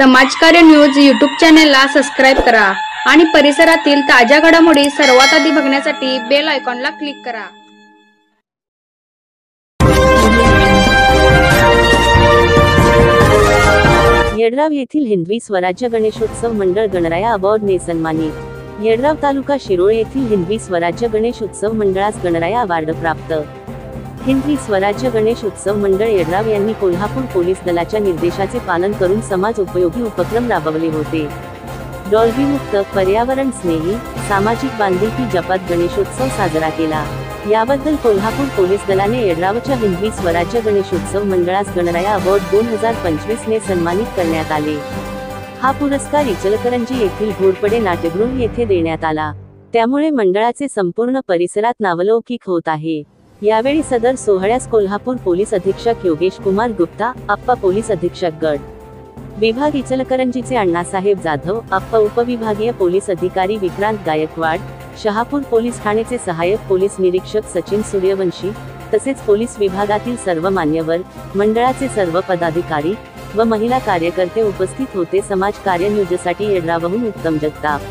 समाजकार्य news YouTube चॅनेलला subscribe करा आणि परिसरातील ताज्या घडामोडी सर्वात आधी बघण्यासाठी बेल आयकॉनला क्लिक करा। येडराव येथील हिंदवी स्वराज्य गणेशोत्सव मंडळ गणराया अवॉर्डने सन्मानित। येडराव तालुका शिरोळ येथील हिंदवी स्वराज्य गणेश उत्सव मंडळास गणराया अवॉर्ड प्राप्त। हिंदवी स्वराज्य गणेश उत्सव मंडळ येडराव यांनी कोल्हापूर पोलीस दलाच्या निर्देशाचे पालन करून समाज उपयोगी उपक्रम राबवले होते। डॉल्बी मुक्त, पर्यावरण स्नेही, सामाजिक बांधिलकी जपत गणेशोत्सव साजरा केला। याबद्दल कोल्हापूर पोलीस दलाने येडरावच्या हिंदवी स्वराज्य गणेशोत्सव मंडळास गणराया अवॉर्ड 2025 ने सन्मानित करण्यात आले। हा पुरस्कार इचलकरंजी येथील घोरपडे नाट्यगृह येथे देण्यात आला, त्यामुळे मंडळाचे संपूर्ण परिसरात नावलौकिक होत आहे। यावेळी सदर सोहळ्यास कोल्हापूर पोलीस अधीक्षक योगेश कुमार गुप्ता, अप्पा पोलीस अधीक्षक गड विभाग इचलकरंजीचे अण्णासाहेब जाधव, अप्पा उपविभागीय पोलीस अधिकारी विक्रांत गायकवाड, शहापूर पोलीस ठाण्याचे सहाय्यक पोलीस निरीक्षक सचिन सूर्यवंशी तसेच पोलीस विभागातील सर्व मान्यवर, मंडळाचे सर्व पदाधिकारी व महिला कार्यकर्ते उपस्थित होते। समाज कार्य न्यूजसाठी येडरावहून उत्तम जगताप।